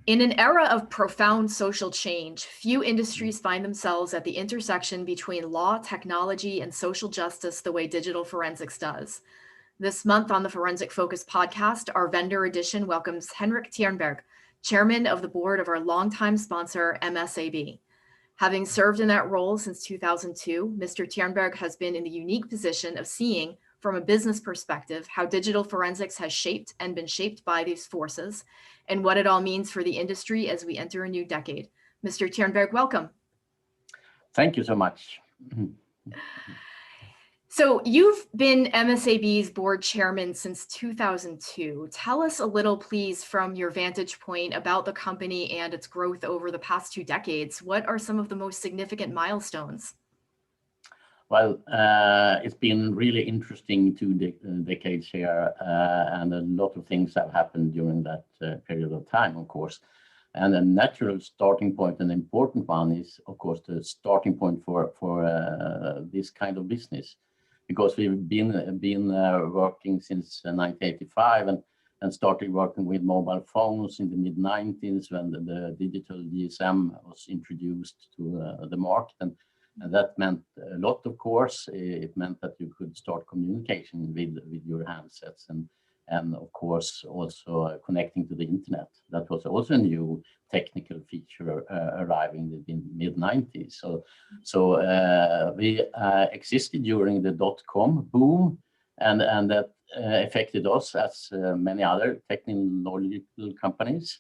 In an era of profound social change, few industries find themselves at the intersection between law, technology, and social justice the way digital forensics does. This month on the Forensic Focus podcast, our vendor edition welcomes Henrik Tjernberg, chairman of the board of our longtime sponsor, MSAB. Having served in that role since 2002, Mr. Tjernberg has been in the unique position of seeing, from a business perspective, how digital forensics has shaped and been shaped by these forces, and what it all means for the industry as we enter a new decade. Mr. Tjernberg, welcome. Thank you so much. So you've been MSAB's board chairman since 2002. Tell us a little, please, from your vantage point about the company and its growth over the past 2 decades. What are some of the most significant milestones? Well, it's been really interesting 2 decades here, and a lot of things have happened during that period of time, of course. And a natural starting point, an important one, is, of course, the starting point for this kind of business. Because we've been working since 1985 and started working with mobile phones in the mid-90s when the digital GSM was introduced to the market. And that meant a lot, of course. It meant that you could start communication with your handsets and of course also connecting to the internet. That was also a new technical feature arriving in the mid-90s. So we existed during the dot-com boom, and that affected us as many other technological companies.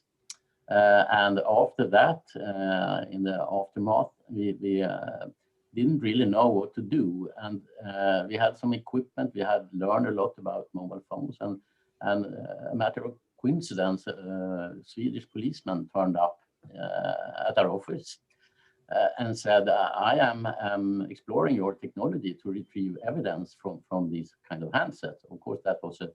And after that, in the aftermath, we didn't really know what to do. And we had some equipment. We had learned a lot about mobile phones, and a matter of coincidence, a Swedish policeman turned up at our office and said, I am exploring your technology to retrieve evidence from these kind of handsets. Of course, that was a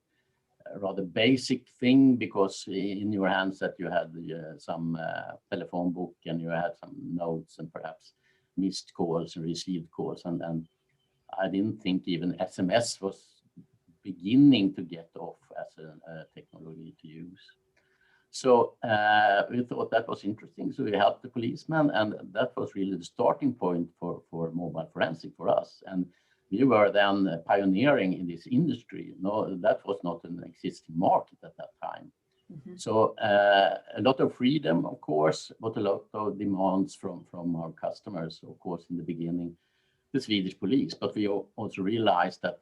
rather basic thing, because in your handset you had some telephone book, and you had some notes and perhaps missed calls and received calls. And I didn't think even SMS was beginning to get off as a technology to use. So we thought that was interesting. So we helped the policeman, and that was really the starting point for mobile forensic for us. And we were then pioneering in this industry. No, that was not an existing market at that time. Mm-hmm. So a lot of freedom, of course, but a lot of demands from our customers, of course, in the beginning, the Swedish police. But we also realized that,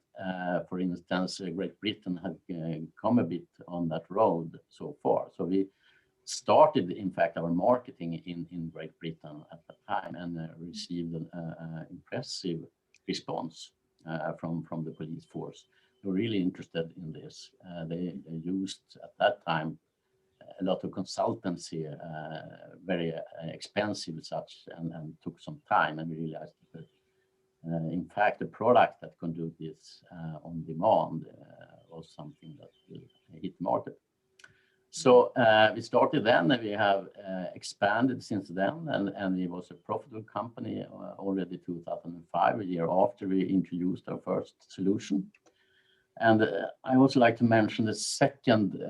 for instance, Great Britain had come a bit on that road so far. So we started, in fact, our marketing in Great Britain at that time, and received an impressive response from the police force. They were really interested in this. They used, at that time, a lot of consultancy, very expensive such, and took some time, and we realized that in fact, the product that can do this on demand was something that will hit the market. So we started then, and we have expanded since then, and it was a profitable company already 2005, a year after we introduced our first solution. And I also like to mention the second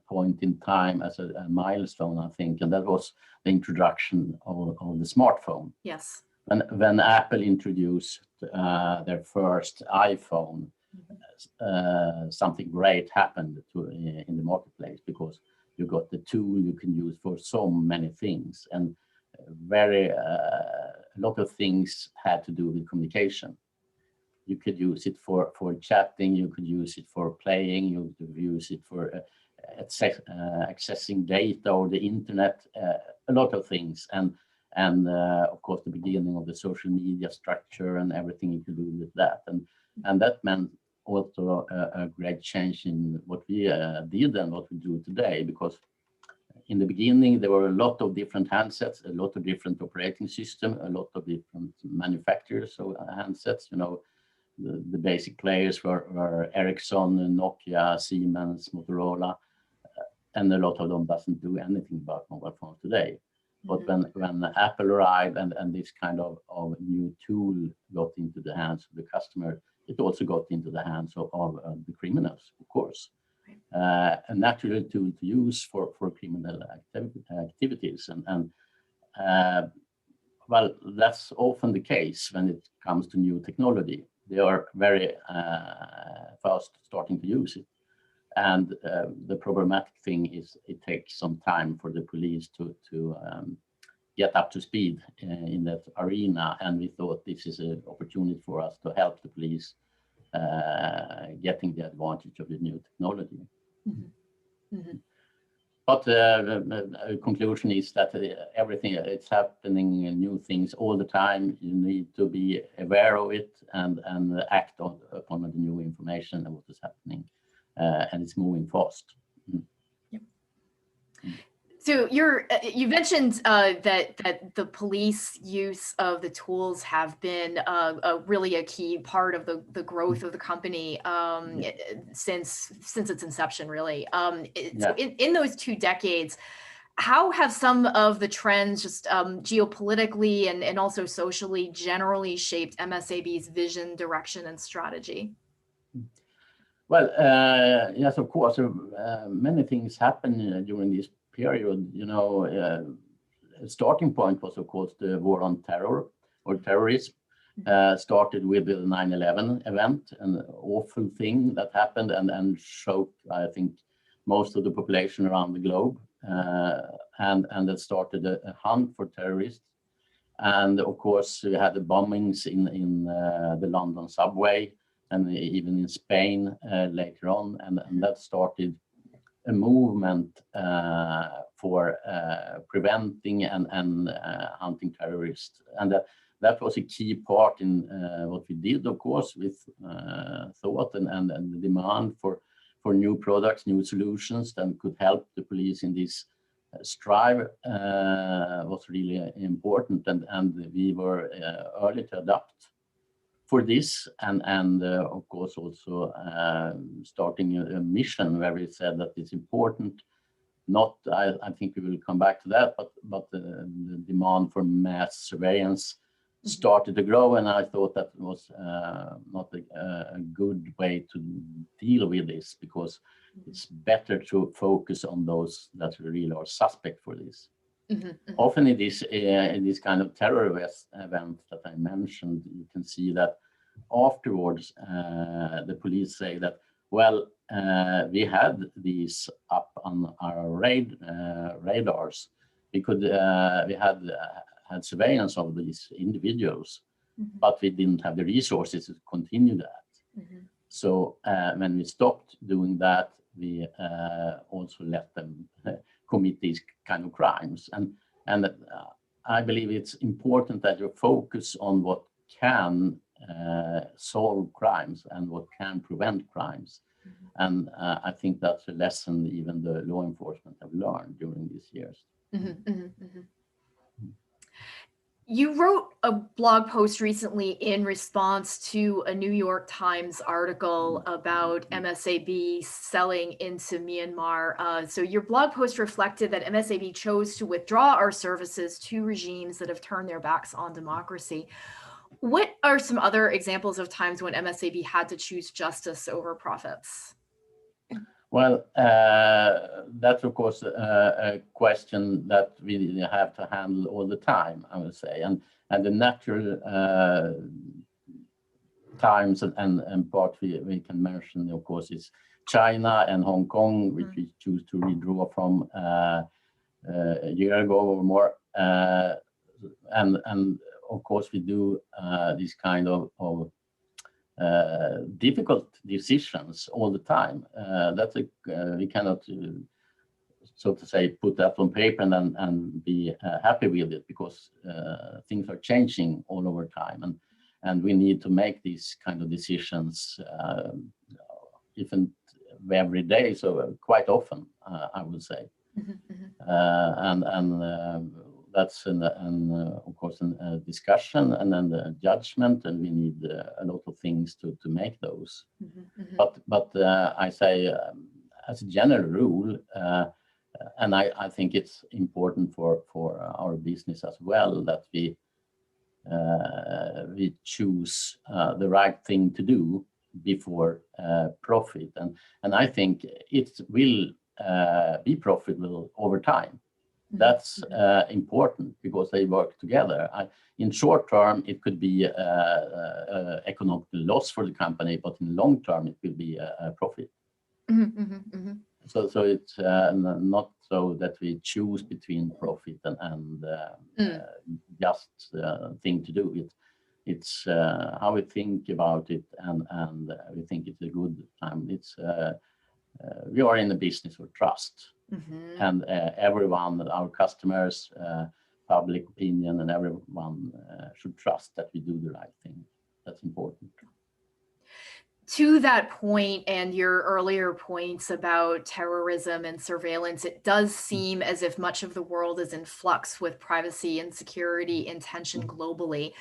point in time as a milestone, I think, and that was the introduction of the smartphone. Yes. When Apple introduced their first iPhone, something great happened in the marketplace, because you got the tool you can use for so many things, and a lot of things had to do with communication. You could use it for chatting, you could use it for playing, you could use it for accessing data or the internet, a lot of things. And of course, the beginning of the social media structure and everything you could do with that. And that meant also a great change in what we did and what we do today, because in the beginning, there were a lot of different handsets, a lot of different operating systems, a lot of different manufacturers of handsets. You know, the basic players were Ericsson, Nokia, Siemens, Motorola, and a lot of them doesn't do anything about mobile phones today. But when Apple arrived and this kind of new tool got into the hands of the customer, it also got into the hands of the criminals, of course. a natural tool to use for criminal activities. Well, that's often the case when it comes to new technology. They are very fast starting to use it. And the problematic thing is it takes some time for the police to get up to speed in that arena. And we thought this is an opportunity for us to help the police getting the advantage of the new technology. Mm-hmm. Mm-hmm. But the conclusion is that everything, it's happening, new things all the time. You need to be aware of it and act upon the new information and what is happening. And it's moving fast. Yep. So you mentioned that the police use of the tools have been really a key part of the growth of the company since its inception, really. So in those 2 decades, how have some of the trends just geopolitically and also socially generally shaped MSAB's vision, direction, and strategy? Well, yes, of course, many things happen during this period. You know, a starting point was, of course, the war on terror or terrorism. Started with the 9/11 event, an awful thing that happened and shocked, I think, most of the population around the globe. And that started a hunt for terrorists. And of course, we had the bombings in the London subway, and even in Spain later on, and that started a movement for preventing and hunting terrorists. And that was a key part in what we did, of course, with thought and the demand for new products, new solutions that could help the police in this strive was really important. And we were early to adapt for this, and of course also starting a mission where we said that it's important. Not, I think we will come back to that, but the demand for mass surveillance started to grow, and I thought that was not a good way to deal with this, because it's better to focus on those that really are suspect for this. Often in this kind of terror event that I mentioned, you can see that afterwards the police say that, well, we had these up on our radars. We had surveillance of these individuals, but we didn't have the resources to continue that. So when we stopped doing that, we also let them commit these kind of crimes. And I believe it's important that you focus on what can solve crimes and what can prevent crimes. And I think that's a lesson even the law enforcement have learned during these years. You wrote a blog post recently in response to a New York Times article about MSAB selling into Myanmar. So your blog post reflected that MSAB chose to withdraw our services to regimes that have turned their backs on democracy. What are some other examples of times when MSAB had to choose justice over profits? Well, that's of course a question that we have to handle all the time, I would say, and the natural times and part we can mention, of course, is China and Hong Kong, which we choose to withdraw from a year ago or more, and of course we do this kind of difficult decisions all the time. We cannot, so to say, put that on paper and be happy with it, because things are changing all over time, and we need to make these kind of decisions even every day, so quite often, I would say. And that's of course a discussion and then the judgment, and we need a lot of things to make those. But I say as a general rule, and I think it's important for our business as well, that we choose the right thing to do before profit. And I think it will be profitable over time. That's important because they work together. In short term, it could be economic loss for the company, but in long term, it will be a profit. So it's not so that we choose between profit and just thing to do. It's how we think about it, and we think it's a good time. It's we are in the business of trust, and everyone, our customers, public opinion, and everyone should trust that we do the right thing. That's important. To that point and your earlier points about terrorism and surveillance, it does seem as if much of the world is in flux with privacy and security intention globally.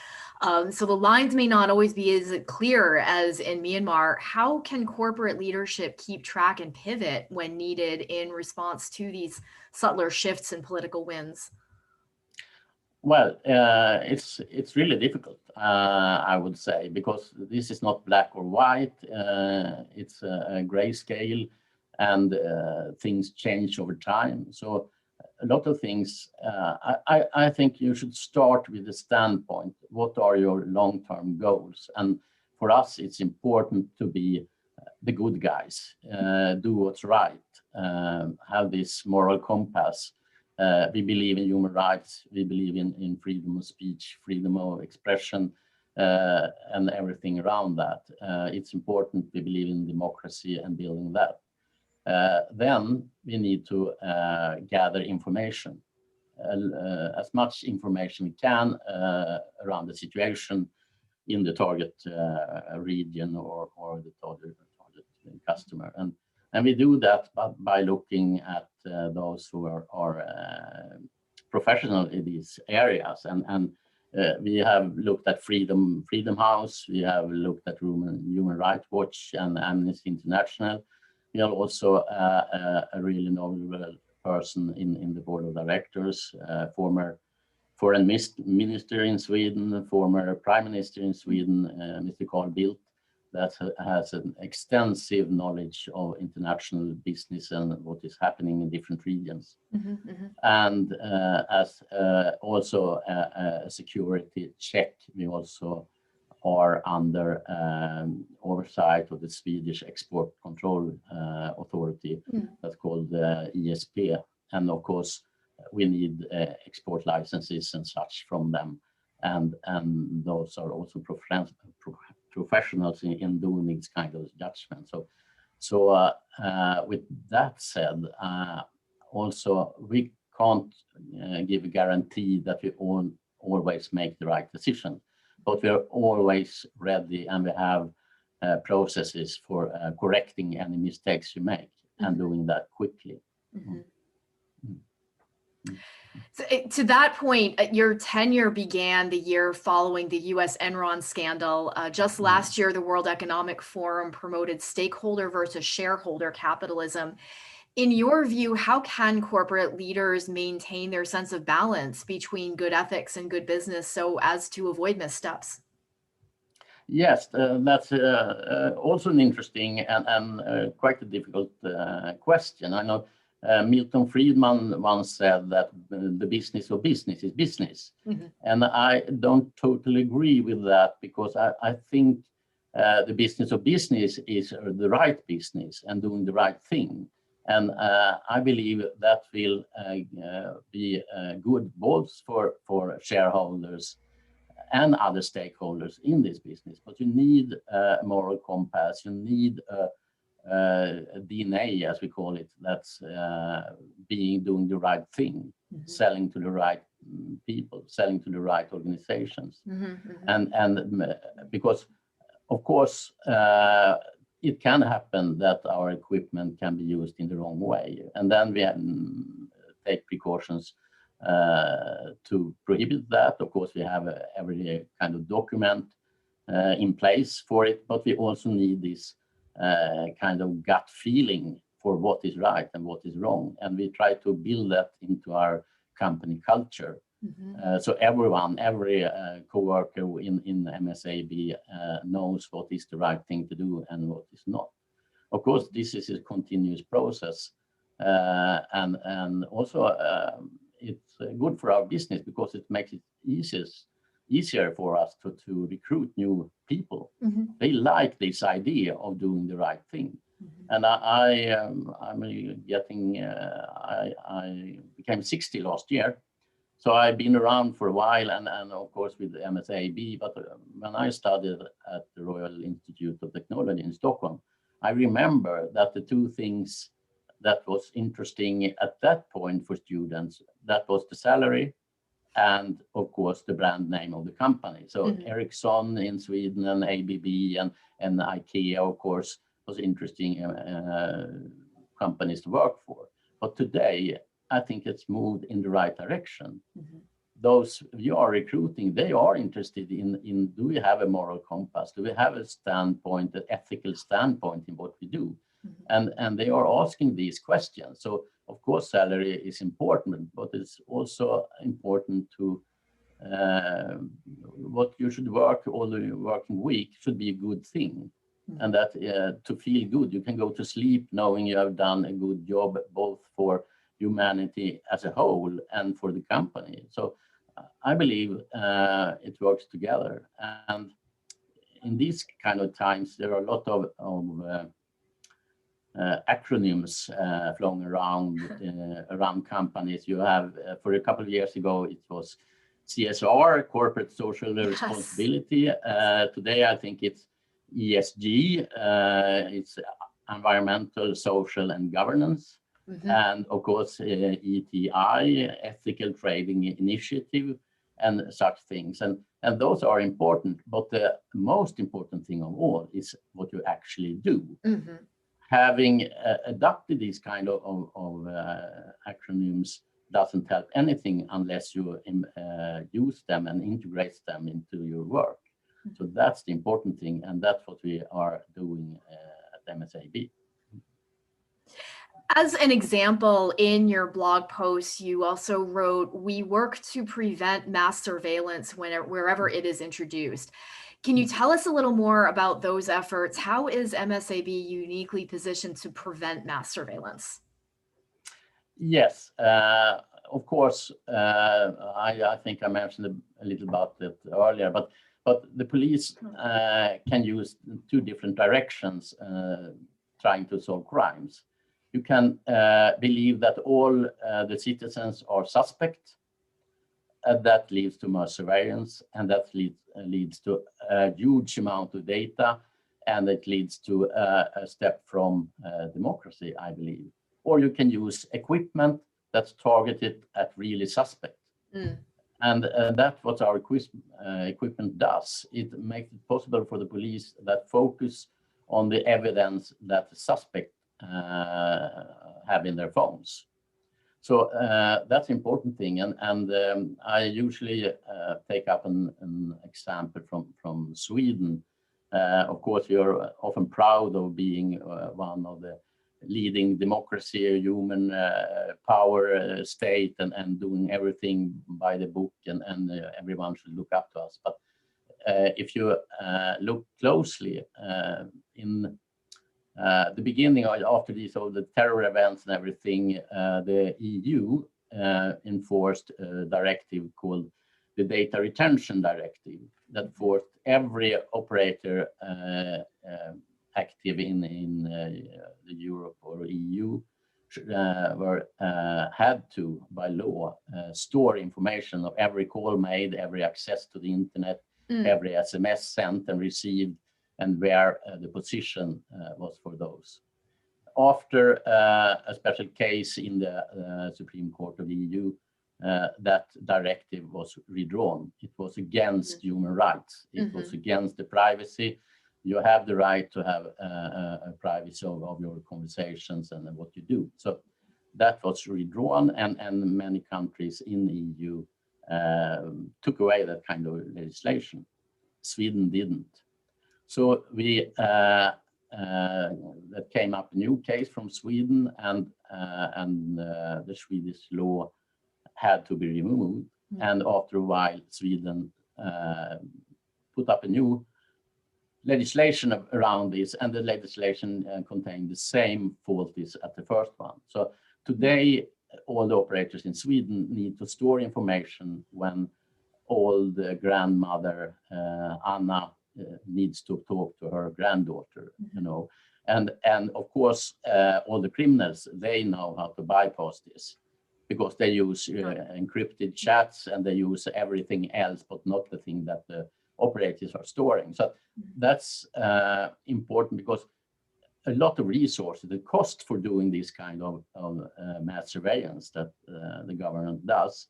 So the lines may not always be as clear as in Myanmar. How can corporate leadership keep track and pivot when needed in response to these subtler shifts in political winds? Well, it's really difficult, I would say, because this is not black or white. It's a gray scale, and things change over time. So a lot of things, I think you should start with the standpoint. What are your long-term goals? And for us, it's important to be the good guys, do what's right, have this moral compass. We believe in human rights. We believe in freedom of speech, freedom of expression, and everything around that. It's important. We believe in democracy and building that. Then we need to gather information, as much information we can around the situation in the target region or the target customer. And we do that by looking at those who are professional in these areas. And we have looked at Freedom House, we have looked at Human Rights Watch and Amnesty International. We are also a really knowledgeable person in the board of directors, former foreign minister in Sweden, former prime minister in Sweden, Mr. Carl Bildt, that has an extensive knowledge of international business and what is happening in different regions. And as also a security check, we also are under oversight of the Swedish Export Control Authority, that's called ESP. And of course, we need export licenses and such from them. And those are also professionals in doing these kind of judgments. So with that said, also we can't give a guarantee that we always make the right decision, but we are always ready, and we have processes for correcting any mistakes you make and doing that quickly. So, to that point, your tenure began the year following the US Enron scandal. Just last year, the World Economic Forum promoted stakeholder versus shareholder capitalism. In your view, how can corporate leaders maintain their sense of balance between good ethics and good business so as to avoid missteps? Yes, that's also an interesting and quite a difficult question. I know Milton Friedman once said that the business of business is business. And I don't totally agree with that, because I think the business of business is the right business and doing the right thing. And I believe that will be good both for shareholders and other stakeholders in this business. But you need a moral compass, you need a DNA, as we call it, that's doing the right thing, selling to the right people, selling to the right organizations. And because, of course, it can happen that our equipment can be used in the wrong way. And then we take precautions to prohibit that. Of course, we have every kind of document in place for it, but we also need this kind of gut feeling for what is right and what is wrong. And we try to build that into our company culture. So everyone, every co-worker in MSAB knows what is the right thing to do and what is not. Of course, this is a continuous process, and also it's good for our business because it makes it easier for us to recruit new people. They like this idea of doing the right thing. And I'm getting, I became 60 last year. So I've been around for a while, and of course with the MSAB, but when I studied at the Royal Institute of Technology in Stockholm, I remember that the two things that was interesting at that point for students, that was the salary and of course the brand name of the company. So Ericsson in Sweden and ABB and IKEA, of course, was interesting companies to work for. But today, I think it's moved in the right direction. Those you are recruiting, they are interested in do we have a moral compass? Do we have a standpoint, an ethical standpoint in what we do? And they are asking these questions. So of course, salary is important, but it's also important to what you should work all the working week should be a good thing. And that to feel good, you can go to sleep knowing you have done a good job, both for humanity as a whole and for the company. So I believe it works together. And in these kind of times, there are a lot of acronyms flowing around companies. You have, for a couple of years ago, it was CSR, corporate social responsibility. Today, I think it's ESG, it's environmental, social, and governance. And of course, ETI, ethical trading initiative, and such things. And those are important, but the most important thing of all is what you actually do. Having adopted these kind of acronyms doesn't help anything unless you use them and integrate them into your work. So that's the important thing, and that's what we are doing at MSAB. As an example, in your blog post, you also wrote, "We work to prevent mass surveillance wherever it is introduced." Can you tell us a little more about those efforts? How is MSAB uniquely positioned to prevent mass surveillance? Yes, of course, I think I mentioned a little about it earlier, but the police can use two different directions trying to solve crimes. You can believe that all the citizens are suspect. That leads to mass surveillance, and that leads to a huge amount of data, and it leads to a step from democracy, I believe. Or you can use equipment that's targeted at really suspect. And that's what our equipment does. It makes it possible for the police that focus on the evidence that the suspect have in their phones. So that's an important thing. And I usually take up an example from Sweden. Of course, you're often proud of being one of the leading democracy, human power state, and doing everything by the book, and everyone should look up to us. But if you look closely in the beginning, after these all the terror events and everything, the EU enforced a directive called the Data Retention Directive that forced every operator active in the Europe or EU had to, by law, store information of every call made, every access to the internet, every SMS sent and received, and where the position was for those. After a special case in the Supreme Court of the EU, that directive was withdrawn. It was against human rights. It was against the privacy. You have the right to have a privacy of your conversations and what you do. So that was withdrawn, and many countries in the EU took away that kind of legislation. Sweden didn't. So we that came up a new case from Sweden, and the Swedish law had to be removed. And after a while, Sweden put up a new legislation around this, and the legislation contained the same faulties as the first one. So today, all the operators in Sweden need to store information when old grandmother Anna needs to talk to her granddaughter, you know. And of course, all the criminals, they know how to bypass this, because they use encrypted chats, and they use everything else, but not the thing that the operators are storing. So that's important, because a lot of resources, the cost for doing this kind of mass surveillance that the government does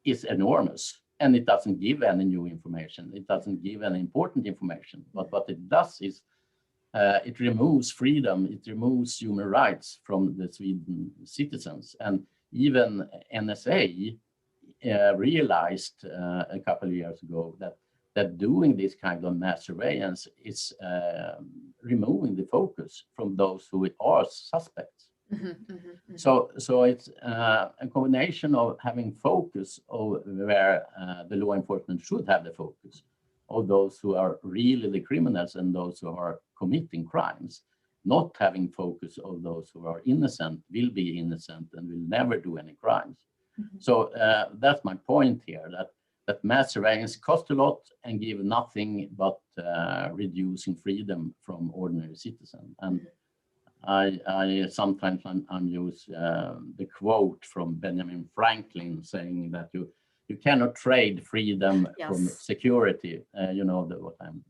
is enormous. And it doesn't give any new information. It doesn't give any important information. But what it does is it removes freedom, it removes human rights from the Sweden citizens. And even NSA realized a couple of years ago that doing this kind of mass surveillance is removing the focus from those who are suspects. So it's a combination of having focus of where the law enforcement should have the focus, of those who are really the criminals and those who are committing crimes, not having focus of those who are innocent, will be innocent, and will never do any crimes. So that's my point here, that mass surveillance costs a lot and give nothing but reducing freedom from ordinary citizens. And I sometimes use the quote from Benjamin Franklin saying that you cannot trade freedom from security. You know what I'm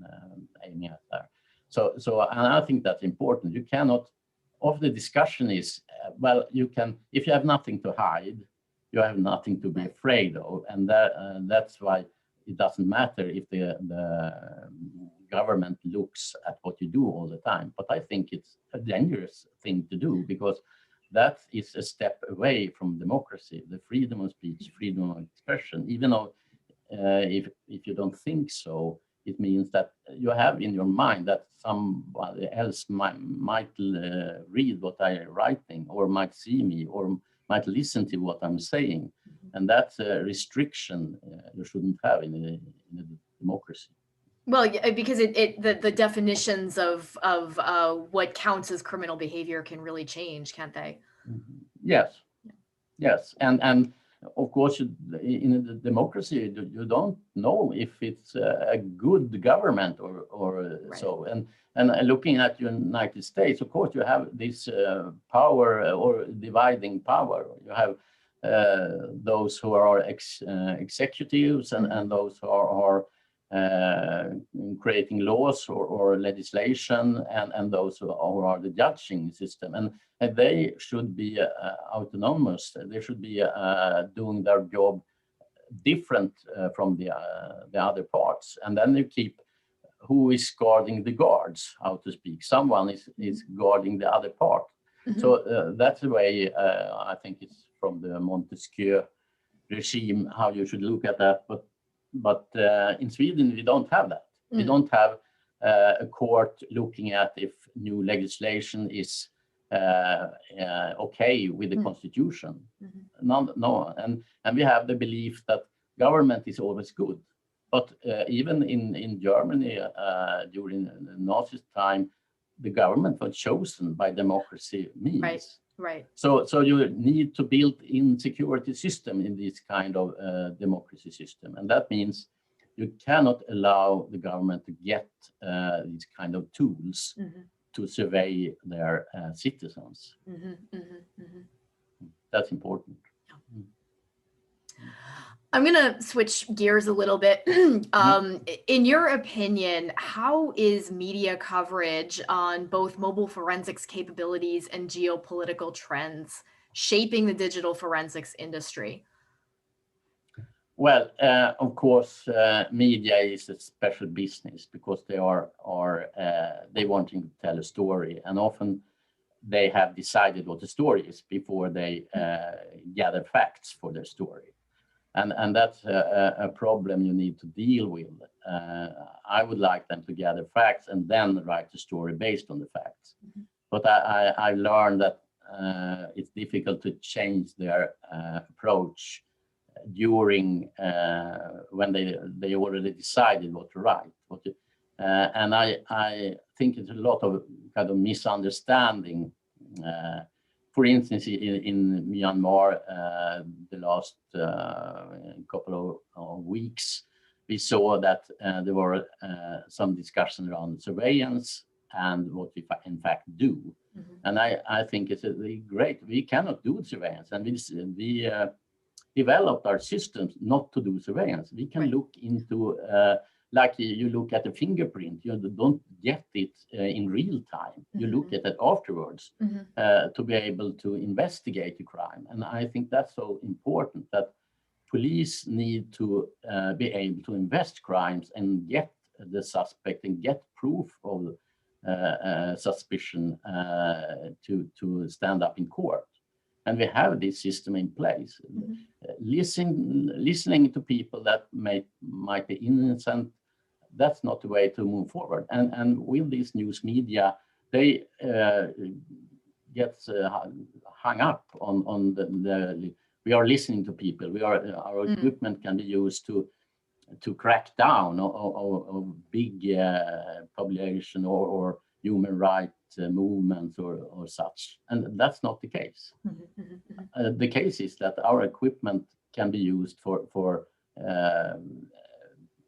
aiming at there. So and I think that's important. You cannot. Of the discussion is well, you can, if you have nothing to hide, you have nothing to be afraid of, and that's why it doesn't matter if the government looks at what you do all the time. But I think it's a dangerous thing to do, because that is a step away from democracy, the freedom of speech, freedom of expression. Even though if you don't think so, it means that you have in your mind that somebody else might read what I'm writing, or might see me, or might listen to what I'm saying. And that's a restriction you shouldn't have in a democracy. Well, yeah, because the definitions of what counts as criminal behavior can really change, can't they? Yes, yes, and of course, in a democracy, you don't know if it's a good government or so. And looking at the United States, of course, you have this power or dividing power. You have those who are executives and those who are creating laws or legislation, and those who are the judging system, and they should be autonomous. They should be doing their job different from the other parts. And then you keep who is guarding the guards, how to speak. Someone is guarding the other part. So that's the way I think it's from the Montesquieu regime, how you should look at that. But in Sweden, we don't have that. We don't have a court looking at if new legislation is okay with the constitution. No. And we have the belief that government is always good. But even in Germany, during the Nazi time, the government was chosen by democracy means. Right. So you need to build in security system in this kind of democracy system, and that means you cannot allow the government to get these kind of tools to survey their citizens. That's important. I'm going to switch gears a little bit. In your opinion, how is media coverage on both mobile forensics capabilities and geopolitical trends shaping the digital forensics industry? Well, of course, media is a special business, because they they wanting to tell a story, and often they have decided what the story is before they gather facts for their story. And that's a problem you need to deal with. I would like them to gather facts and then write the story based on the facts. But I learned that it's difficult to change their approach during when they already decided what to write. And I think it's a lot of kind of misunderstanding. For instance, in Myanmar, the last couple of weeks, we saw that there were some discussion around surveillance and what we in fact do. Mm-hmm. And I think it's great. We cannot do surveillance, and we developed our systems not to do surveillance. We can look into, like you look at a fingerprint, you don't get it in real time. Mm-hmm. You look at it afterwards to be able to investigate the crime. And I think that's so important, that police need to be able to invest crimes and get the suspect and get proof of suspicion to stand up in court. And we have this system in place. Mm-hmm. Listening to people that might be innocent, that's not the way to move forward. And with these news media, they get hung up on the we are listening to people. Our equipment can be used to crack down on big population or human rights movements or such, and that's not the case. The case is that our equipment can be used for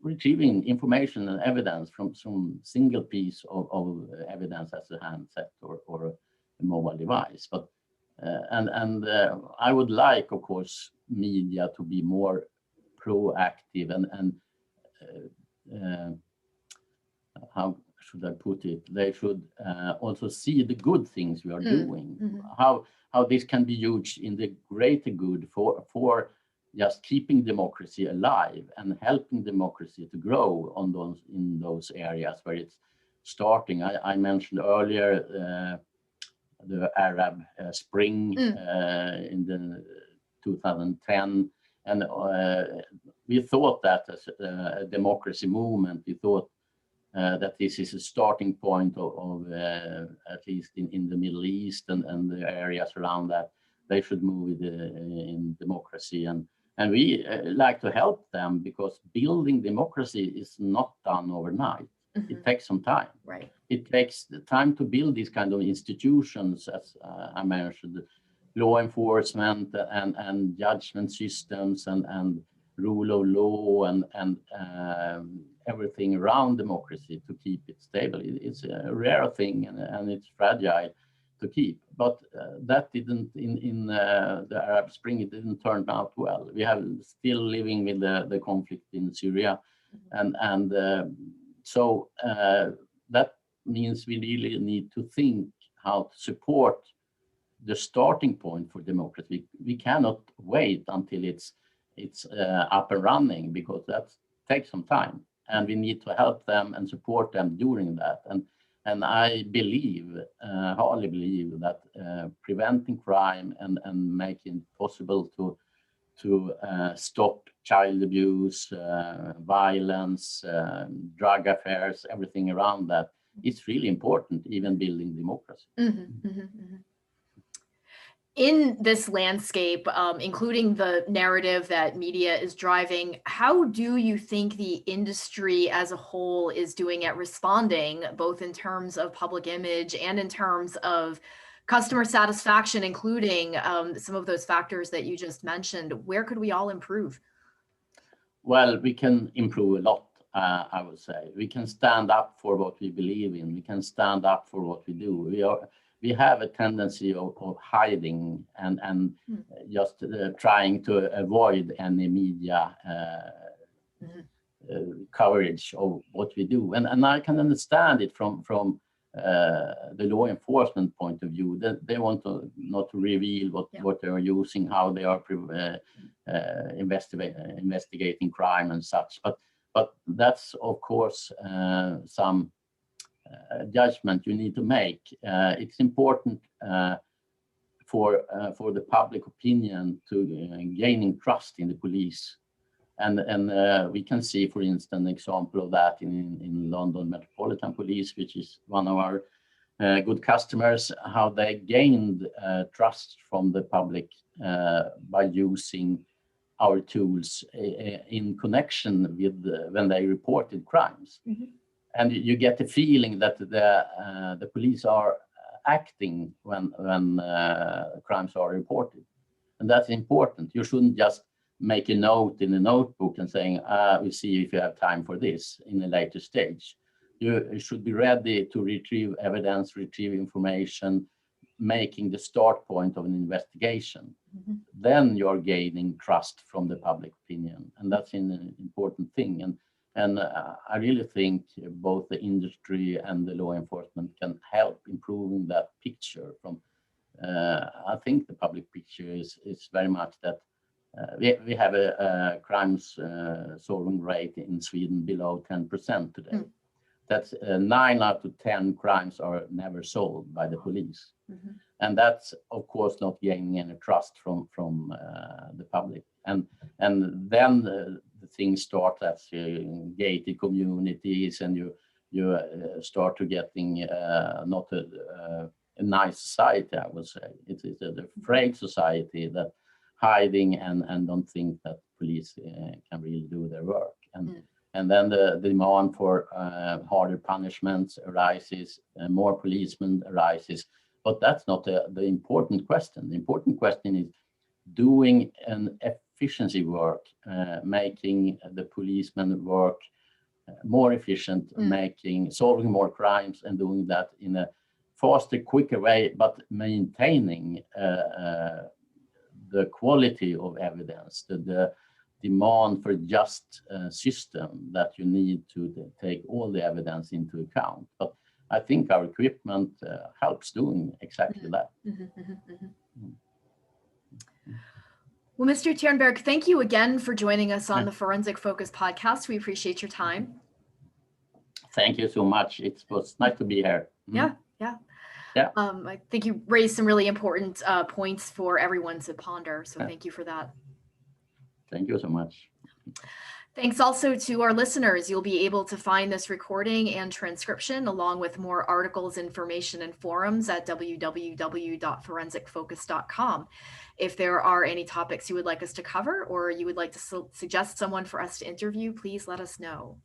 retrieving information and evidence from some single piece of evidence as a handset or a mobile device. But I would like, of course, media to be more proactive and how should I put it? They should also see the good things we are doing. Mm-hmm. How this can be used in the greater good for just keeping democracy alive and helping democracy to grow in those areas where it's starting. I mentioned earlier the Arab Spring in the 2010, and we thought that as a democracy movement, we thought that this is a starting point of at least in the Middle East and the areas around that, they should move in democracy. And we like to help them, because building democracy is not done overnight. Mm-hmm. It takes some time. Right. It takes the time to build these kind of institutions, as I mentioned, law enforcement and judgment systems and rule of law and everything around democracy to keep it stable. It's a rare thing and it's fragile to keep. But that didn't, in the Arab Spring, it didn't turn out well. We have still living with the conflict in Syria. And so that means we really need to think how to support the starting point for democracy. We cannot wait until it's up and running, because that takes some time, and we need to help them and support them during that. And I hardly believe that preventing crime and making it possible to stop child abuse, violence, drug affairs, everything around that, it's really important, even building democracy. Mm-hmm, mm-hmm, mm-hmm. In this landscape, including the narrative that media is driving, how do you think the industry as a whole is doing at responding, both in terms of public image and in terms of customer satisfaction, including some of those factors that you just mentioned? Where could we all improve? Well, we can improve a lot, I would say. We can stand up for what we believe in. We can stand up for what we do. We have a tendency of hiding and just trying to avoid any media coverage of what we do. And I can understand it from the law enforcement point of view. That they want to not to reveal what they are using, how they are investigating crime and such. But that's, of course, some judgment you need to make. It's important for the public opinion to gaining trust in the police, and we can see, for instance, an example of that in London Metropolitan Police, which is one of our good customers, how they gained trust from the public by using our tools in connection with when they reported crimes. And you get the feeling that the police are acting when crimes are reported. And that's important. You shouldn't just make a note in a notebook and saying, we'll see if you have time for this in a later stage. You should be ready to retrieve evidence, retrieve information, making the start point of an investigation. Then you're gaining trust from the public opinion. And that's an important thing. And I really think both the industry and the law enforcement can help improving that picture. From I think the public picture is very much that we have a crimes solving rate in Sweden below 10% today. That's 9 out of 10 crimes are never solved by the police. And that's, of course, not gaining any trust from the public. And then the things start as gated communities, and you start to getting not a nice society, I would say. It's a afraid society that hiding and don't think that police can really do their work. And then the demand for harder punishments arises, more policemen arises. But that's not the important question. The important question is doing an efficiency work, making the policemen work more efficient, solving more crimes, and doing that in a faster, quicker way, but maintaining the quality of evidence, the demand for just system that you need to take all the evidence into account. But I think our equipment helps doing exactly that. Well, Mr. Tjernberg, thank you again for joining us on the Forensic Focus podcast. We appreciate your time. Thank you so much. It was nice to be here. Yeah. I think you raised some really important points for everyone to ponder. So thank you for that. Thank you so much. Thanks also to our listeners. You'll be able to find this recording and transcription along with more articles, information, and forums at www.forensicfocus.com. If there are any topics you would like us to cover or you would like to suggest someone for us to interview, please let us know.